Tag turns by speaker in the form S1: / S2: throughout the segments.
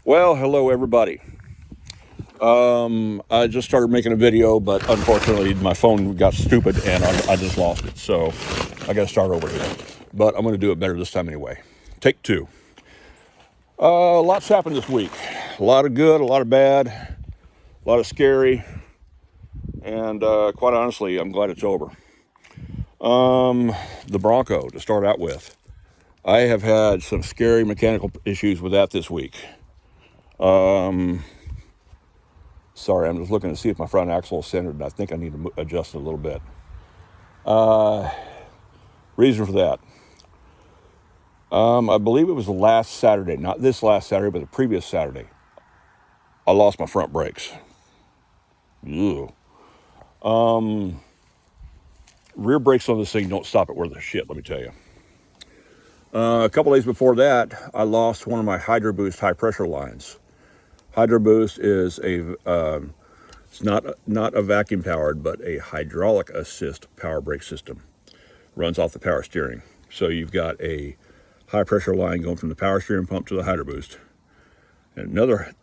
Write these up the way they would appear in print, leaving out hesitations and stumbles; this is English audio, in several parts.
S1: Well, hello everybody. I just started making a video, but unfortunately my phone got stupid and I just lost it. So I got to start over here. But I'm going to do it better this time anyway. Take two. Lots happened this week. A lot of good, a lot of bad, a lot of scary. And quite honestly, I'm glad it's over. The Bronco, to start out with. I have had some scary mechanical issues with that this week. Sorry, I'm just looking to see if my front axle is centered, and I think I need to adjust it a little bit. Reason for that. I believe it was the last Saturday, not this last Saturday, but the previous Saturday. I lost my front brakes. Ew. Rear brakes on this thing don't stop it worth a shit, let me tell you. A couple days before that, I lost one of my Hydro Boost high pressure lines. Hydro Boost is it's not a vacuum powered, but a hydraulic assist power brake system. Runs off the power steering. So you've got a high pressure line going from the power steering pump to the Hydro Boost, and another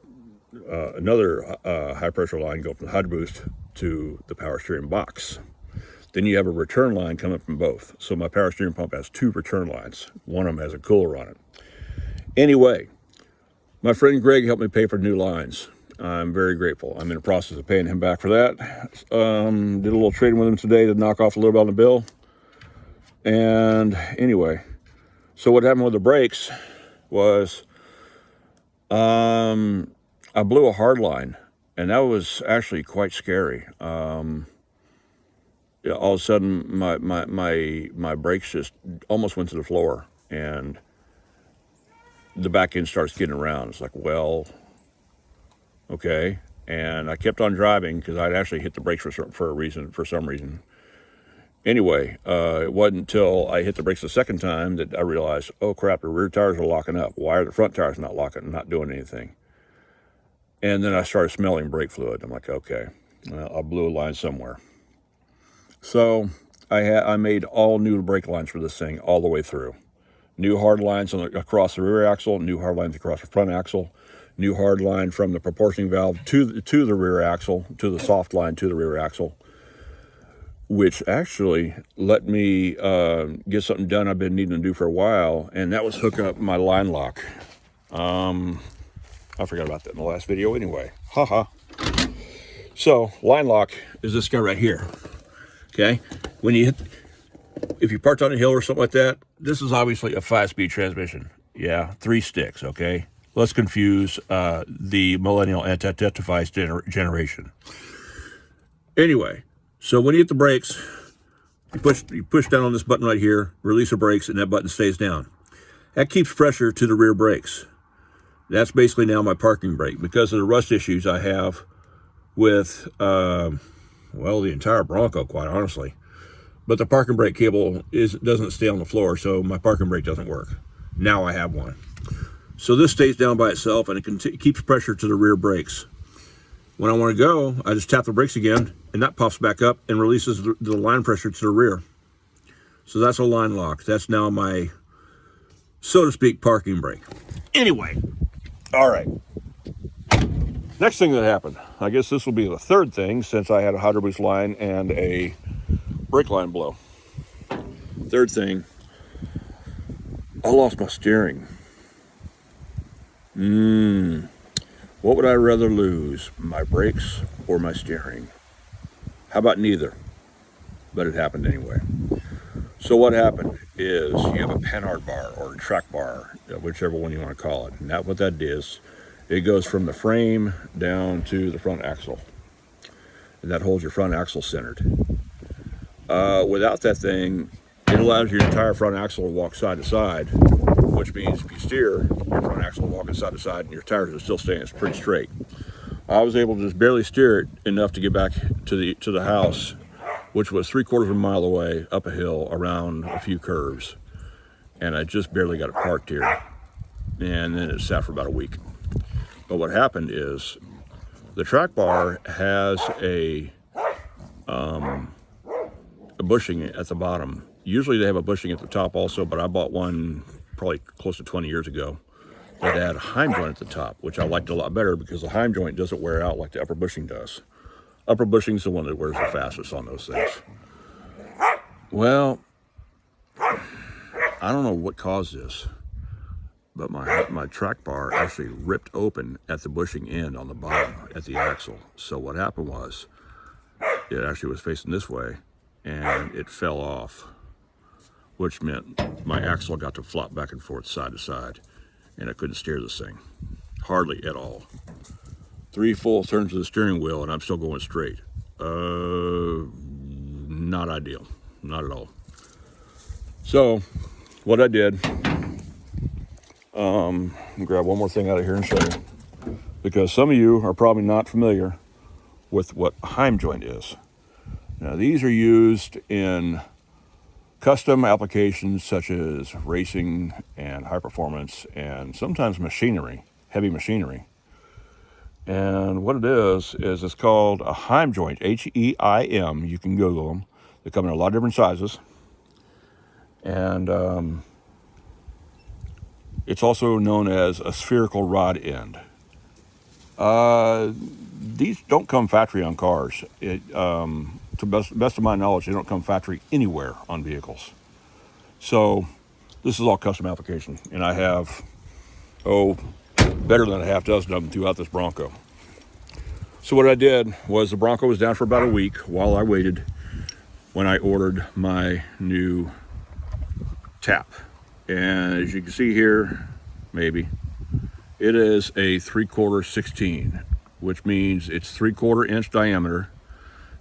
S1: high pressure line going from the Hydro Boost to the power steering box. Then you have a return line coming from both. So my power steering pump has two return lines. One of them has a cooler on it. Anyway, my friend Greg helped me pay for new lines. I'm very grateful. I'm in the process of paying him back for that. Did a little trading with him today to knock off a little bit on the bill. And anyway, so what happened with the brakes was I blew a hard line, and that was actually quite scary. All of a sudden, my brakes just almost went to the floor, and the back end starts getting around. It's like, well, okay. And I kept on driving because I'd actually hit the brakes for some reason. Anyway, it wasn't until I hit the brakes the second time that I realized, oh crap, the rear tires are locking up. Why are the front tires not locking, not doing anything? And then I started smelling brake fluid. I'm like, okay, well, I blew a line somewhere. So I made all new brake lines for this thing all the way through. New hard lines across the rear axle, new hard lines across the front axle, new hard line from the proportioning valve to the rear axle, to the soft line to the rear axle, which actually let me get something done I've been needing to do for a while, and that was hook up my line lock. I forgot about that in the last video anyway. Haha. So line lock is this guy right here. Okay, if you parked on a hill or something like that, this is obviously a 5-speed transmission. Yeah, 3 sticks, okay? Let's confuse the millennial anti-theft generation. Anyway, so when you hit the brakes, you push down on this button right here, release the brakes, and that button stays down. That keeps pressure to the rear brakes. That's basically now my parking brake because of the rust issues I have with, well, the entire Bronco, quite honestly. But the parking brake cable doesn't stay on the floor, so my parking brake doesn't work. Now I have one. So this stays down by itself, and it keeps pressure to the rear brakes. When I want to go, I just tap the brakes again, and that pops back up and releases the line pressure to the rear. So that's a line lock. That's now my, so to speak, parking brake. Anyway, all right. Next thing that happened, I guess this will be the third thing since I had a Hydro Boost line and a brake line blow. Third thing, I lost my steering. What would I rather lose, my brakes or my steering? How about neither? But it happened anyway. So what happened is you have a Panhard bar or a track bar, whichever one you want to call it. And that's what that is. It goes from the frame down to the front axle. And that holds your front axle centered. Without that thing, it allows your entire front axle to walk side to side, which means if you steer, your front axle will walk side to side and your tires are still staying pretty straight. I was able to just barely steer it enough to get back to the house, which was 3/4 of a mile away, up a hill, around a few curves. And I just barely got it parked here. And then it sat for about a week. But what happened is the track bar has a bushing at the bottom. Usually they have a bushing at the top also, but I bought one probably close to 20 years ago it had a heim joint at the top, which I liked a lot better because the heim joint doesn't wear out like the upper bushing does. Upper bushing's the one that wears the fastest on those things. Well, I don't know what caused this, but my track bar actually ripped open at the bushing end on the bottom at the axle. So what happened was, it actually was facing this way, and it fell off, which meant my axle got to flop back and forth side to side, and I couldn't steer this thing, hardly at all. 3 full turns of the steering wheel, and I'm still going straight. Not ideal, not at all. So, what I did, grab one more thing out of here and show you, because some of you are probably not familiar with what a heim joint is. Now, these are used in custom applications such as racing and high performance and sometimes machinery, heavy machinery. And what it is it's called a heim joint, H-E-I-M. You can Google them. They come in a lot of different sizes. And it's also known as a spherical rod end. These don't come factory on cars. To best of my knowledge, they don't come factory anywhere on vehicles. So this is all custom application, and I have, better than a half dozen of them throughout this Bronco. So what I did was the Bronco was down for about a week while I waited when I ordered my new tap. And as you can see here, maybe, it is a 3/4 16, which means it's 3/4 inch diameter,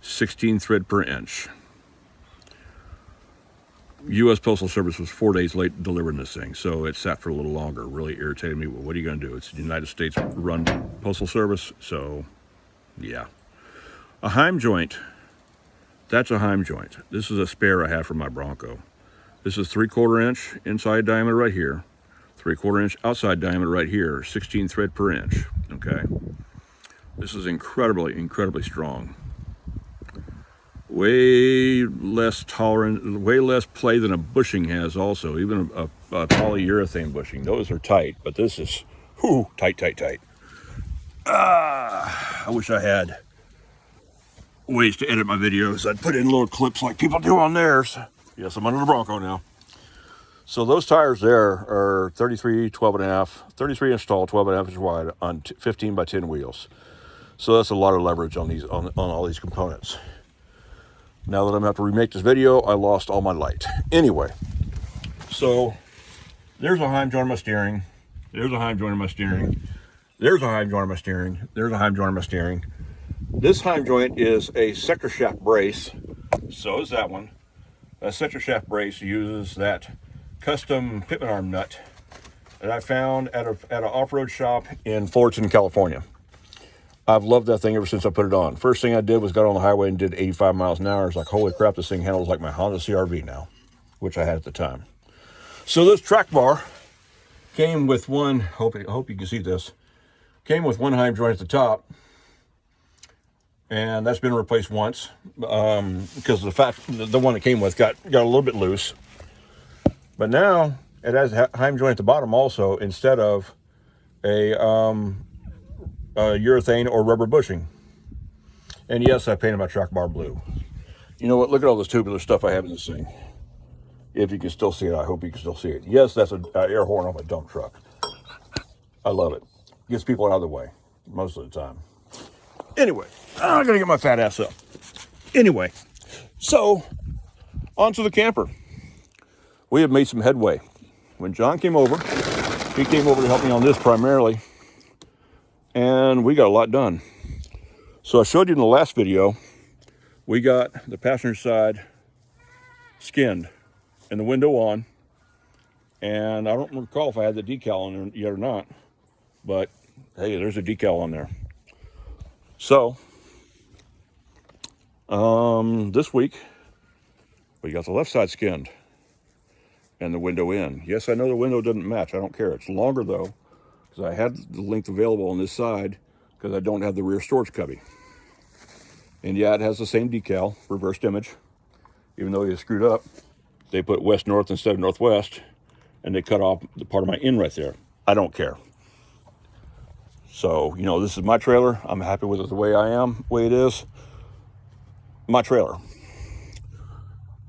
S1: 16 thread per inch. U.S. Postal Service was 4 days late delivering this thing, so it sat for a little longer. Really irritated me. Well, what are you going to do? It's the United States run Postal Service, so yeah. A heim joint, that's a heim joint. This is a spare I have for my Bronco. This is 3/4 inch inside diameter right here, 3/4 inch outside diameter right here, 16 thread per inch, okay? This is incredibly, incredibly strong. Way less tolerant, way less play than a bushing has also, even a polyurethane bushing. Those are tight, but this is, tight, tight, tight. I wish I had ways to edit my videos. I'd put in little clips like people do on theirs. Yes, I'm under the Bronco now. So those tires there are 33 inch tall, 12.5 inch wide on 15 by 10 wheels. So that's a lot of leverage on these, on all these components. Now that I'm going to have to remake this video, I lost all my light. Anyway, so there's a heim joint on my steering. There's a heim joint on my steering. There's a heim joint on my steering. There's a heim joint on my steering. This heim joint is a sector shaft brace. So is that one. A sector shaft brace uses that custom pitman arm nut that I found at an off-road shop in Fullerton, California. I've loved that thing ever since I put it on. First thing I did was got on the highway and did 85 miles an hour. It's like, holy crap, this thing handles like my Honda CR-V now, which I had at the time. So this track bar came with one, I hope you can see this, came with one heim joint at the top, and that's been replaced once because of the fact the one that came with got a little bit loose. But now it has a heim joint at the bottom also, instead of a urethane or rubber bushing. And yes, I painted my track bar blue. You know what? Look at all this tubular stuff I have in this thing. If you can still see it, I hope you can still see it. Yes, that's an air horn on my dump truck. I love it. Gets people out of the way most of the time. Anyway, I'm gonna get my fat ass up. Anyway, so onto the camper. We have made some headway. When John came over, he came over to help me on this primarily, and we got a lot done. So I showed you in the last video, we got the passenger side skinned and the window on, and I don't recall if I had the decal on there yet or not, but hey, there's a decal on there. So this week we got the left side skinned and the window in. Yes, I know the window doesn't match. I don't care. It's longer though, because I had the length available on this side because I don't have the rear storage cubby. And yeah, it has the same decal, reversed image, even though it is screwed up. They put west-north instead of northwest, and they cut off the part of my end right there. I don't care. So, you know, this is my trailer. I'm happy with it the way I am, the way it is. My trailer.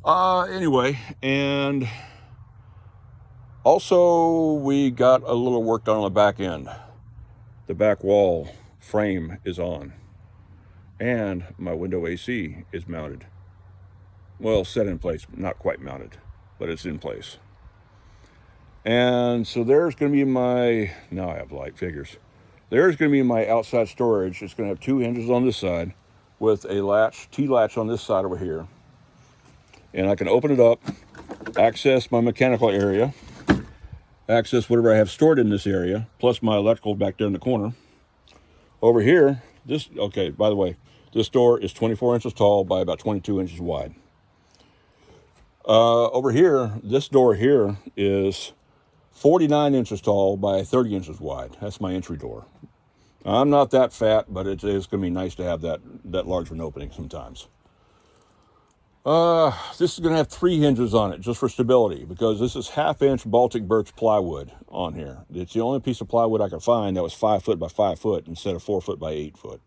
S1: Anyway, and also we got a little work done on the back end. The back wall frame is on. And my window AC is mounted. Well, set in place, not quite mounted, but it's in place. And so there's going to be my, now I have light figures. There's going to be my outside storage. It's going to have 2 hinges on this side with a latch, T-latch on this side over here. And I can open it up, access my mechanical area, access whatever I have stored in this area, plus my electrical back there in the corner. Over here, this, okay, by the way, this door is 24 inches tall by about 22 inches wide. Over here, this door here is 49 inches tall by 30 inches wide. That's my entry door. I'm not that fat, but it is going to be nice to have that large of an opening sometimes. This is going to have 3 hinges on it just for stability, because this is 1/2-inch Baltic birch plywood on here. It's the only piece of plywood I could find that was 5 foot by 5 foot instead of 4 foot by 8 foot.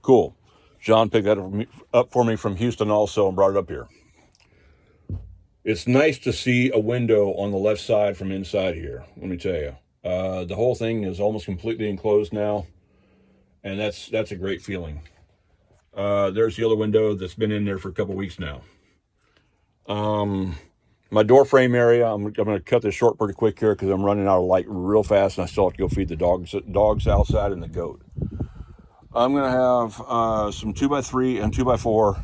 S1: Cool. John picked that up for me from Houston also and brought it up here. It's nice to see a window on the left side from inside here, let me tell you. The whole thing is almost completely enclosed now, and that's a great feeling. There's the other window that's been in there for a couple weeks now. My door frame area, I'm going to cut this short pretty quick here because I'm running out of light real fast, and I still have to go feed the dogs outside and the goat. I'm going to have some 2x3 and 2x4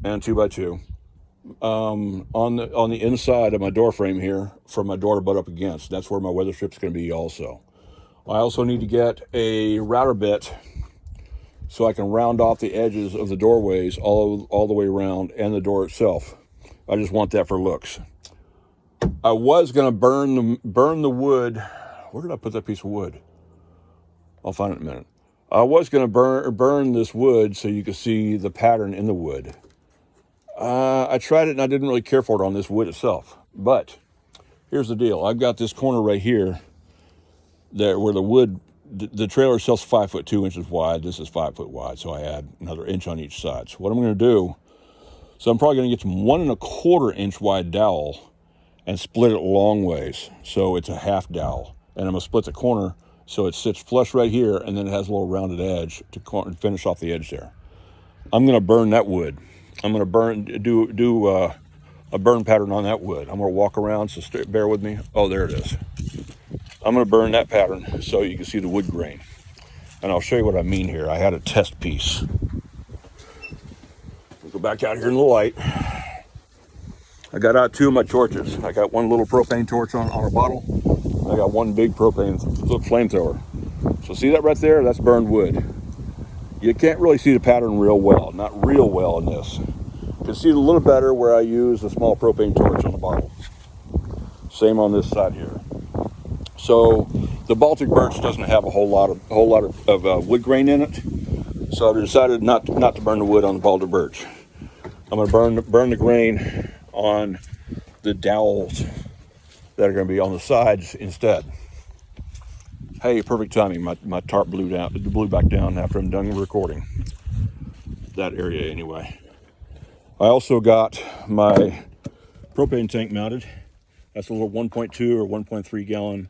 S1: and 2x2 on the inside of my door frame here for my door to butt up against. That's where my weather strip's going to be also. I also need to get a router bit so I can round off the edges of the doorways all the way around and the door itself. I just want that for looks. I was going to burn the wood. Where did I put that piece of wood? I'll find it in a minute. I was going to burn this wood so you could see the pattern in the wood. I tried it and I didn't really care for it on this wood itself. But here's the deal. I've got this corner right here where the wood, the trailer itself is 5 foot 2 inches wide. This is 5 foot wide, so I add another inch on each side. So what I'm going to do, so I'm probably going to get some 1 1/4 inch wide dowel and split it long ways. So it's a half dowel. And I'm going to split the corner so it sits flush right here, and then it has a little rounded edge to finish off the edge there. I'm going to burn that wood. I'm going to do a burn pattern on that wood. I'm going to walk around, so bear with me. Oh, there it is. I'm going to burn that pattern so you can see the wood grain. And I'll show you what I mean here. I had a test piece. We'll go back out here in the light. I got out 2 of my torches. I got one little propane torch on a bottle. I got one big propane flamethrower. So see that right there? That's burned wood. You can't really see the pattern real well. Not real well in this. You can see it a little better where I use a small propane torch on the bottle. Same on this side here. So the Baltic birch doesn't have a whole lot of wood grain in it. So I decided not to burn the wood on the Baltic birch. I'm going to burn the grain on the dowels that are going to be on the sides instead. Hey, perfect timing. My tarp blew back down after I'm done recording. That area anyway. I also got my propane tank mounted. That's a little 1.2 or 1.3 gallon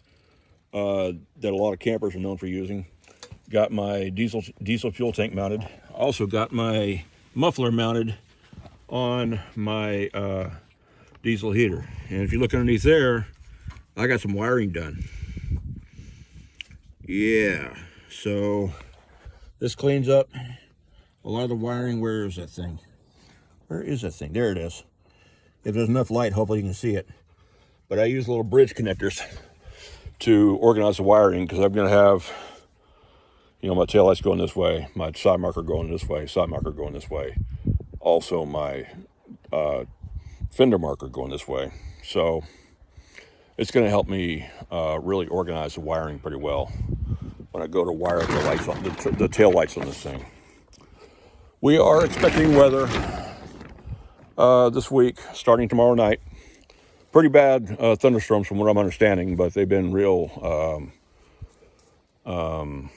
S1: that a lot of campers are known for using. Got my diesel fuel tank mounted. Also got my muffler mounted on my diesel heater. And if you look underneath there, I got some wiring done. Yeah, so this cleans up a lot of the wiring. Where is that thing? Where is that thing? There it is. If there's enough light, hopefully you can see it. But I use little bridge connectors to organize the wiring, because I'm going to have, you know, my taillights going this way, my side marker going this way, side marker going this way. Also my fender marker going this way. So it's going to help me really organize the wiring pretty well when I go to wire the lights on the tail lights on this thing. We are expecting weather this week, starting tomorrow night. Pretty bad thunderstorms from what I'm understanding, but they've been real, I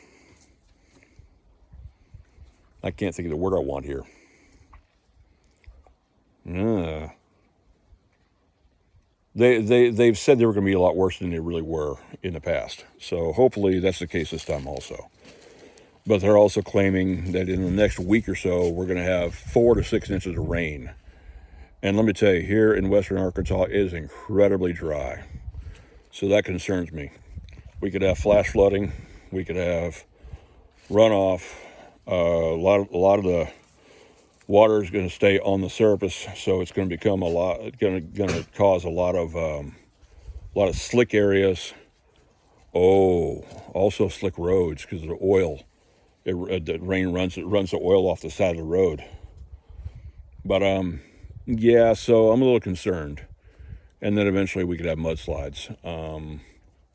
S1: can't think of the word I want here. They've said they were going to be a lot worse than they really were in the past. So hopefully that's the case this time also. But they're also claiming that in the next week or so, we're going to have 4 to 6 inches of rain. And let me tell you, here in western Arkansas, it is incredibly dry. So that concerns me. We could have flash flooding. We could have runoff. A lot of the water is going to stay on the surface, so it's going to become going to cause a lot of slick areas. Oh, also slick roads because of the oil. The rain runs the oil off the side of the road. But yeah, so I'm a little concerned. And then eventually we could have mudslides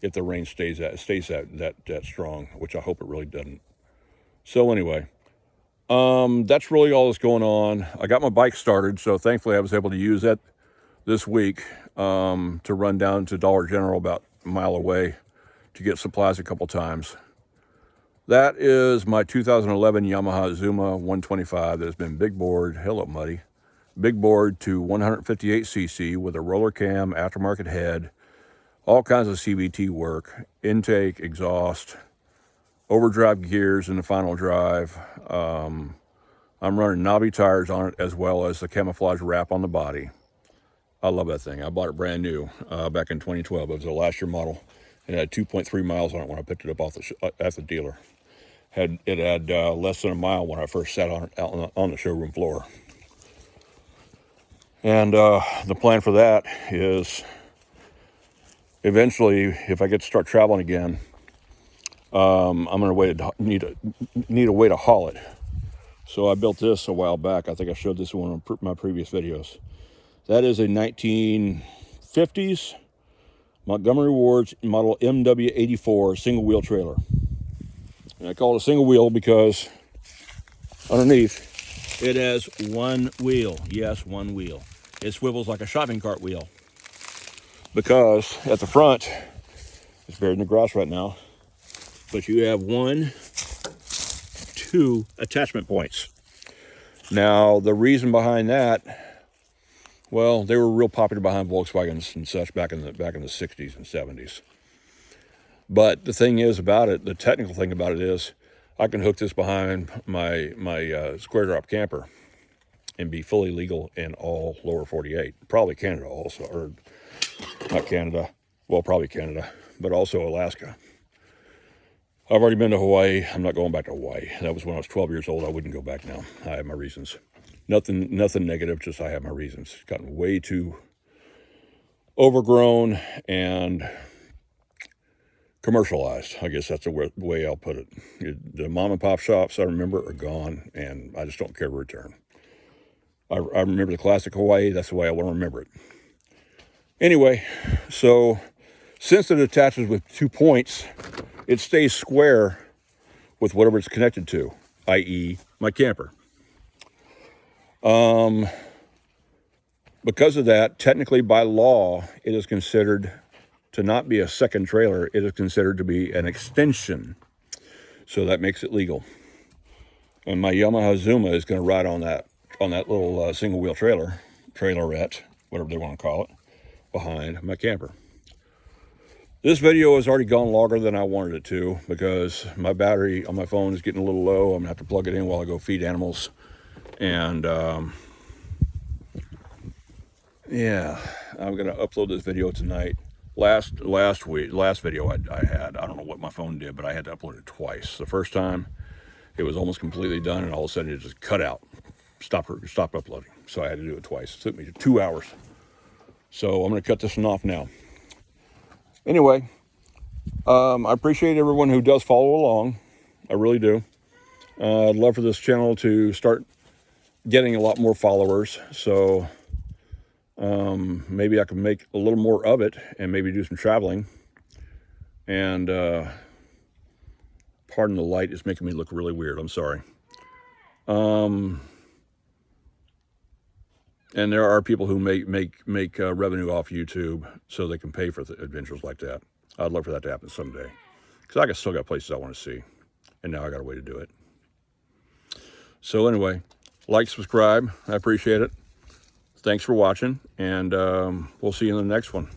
S1: if the rain stays that strong, which I hope it really doesn't. So anyway, that's really all that's going on. I got my bike started, so thankfully I was able to use that this week to run down to Dollar General about a mile away to get supplies a couple times. That is my 2011 Yamaha Zuma 125 that has been big bored, hello muddy, big bored to 158cc with a roller cam, aftermarket head, all kinds of CVT work, intake, exhaust, overdrive gears in the final drive. I'm running knobby tires on it as well as the camouflage wrap on the body. I love that thing. I bought it brand new back in 2012. It was a last year model. It had 2.3 miles on it when I picked it up at the dealer. It had less than a mile when I first sat on it out on the showroom floor. And the plan for that is eventually, if I get to start traveling again, I'm going to need a way to haul it. So I built this a while back. I think I showed this one in my previous videos. That is a 1950s Montgomery Ward's model MW84 single wheel trailer. And I call it a single wheel because underneath it has one wheel. Yes, one wheel. It swivels like a shopping cart wheel. Because at the front, it's buried in the grass right now, but you have 2 attachment points. Now, the reason behind that, well, they were real popular behind Volkswagens and such back in the 60s and 70s. But the thing is about it, the technical thing about it is, I can hook this behind my SquareDrop camper and be fully legal in all lower 48, probably Canada also, or not Canada, well, probably Canada, but also Alaska. I've already been to Hawaii. I'm not going back to Hawaii. That was when I was 12 years old. I wouldn't go back now. I have my reasons. Nothing negative, just I have my reasons. It's gotten way too overgrown and commercialized. I guess that's the way I'll put it. The mom and pop shops I remember are gone, and I just don't care to return. I remember the classic Hawaii. That's the way I want to remember it. Anyway, so since it attaches with 2 points, it stays square with whatever it's connected to, i.e. my camper. Because of that, technically by law, it is considered to not be a second trailer. It is considered to be an extension. So that makes it legal. And my Yamaha Zuma is going to ride on that little single wheel trailerette, whatever they want to call it, behind my camper. This video has already gone longer than I wanted it to because my battery on my phone is getting a little low. I'm gonna have to plug it in while I go feed animals. And yeah, I'm gonna upload this video tonight. Last video I had, I don't know what my phone did, but I had to upload it twice. The first time it was almost completely done, and all of a sudden it just cut out, stopped uploading. So I had to do it twice. It took me 2 hours. So I'm gonna cut this one off now. Anyway, I appreciate everyone who does follow along. I really do. I'd love for this channel to start getting a lot more followers. So maybe I can make a little more of it and maybe do some traveling. And pardon the light, it's making me look really weird. I'm sorry. And there are people who make revenue off YouTube so they can pay for adventures like that. I'd love for that to happen someday. because I still got places I want to see, and now I got a way to do it. So anyway, like, subscribe. I appreciate it. Thanks for watching, and we'll see you in the next one.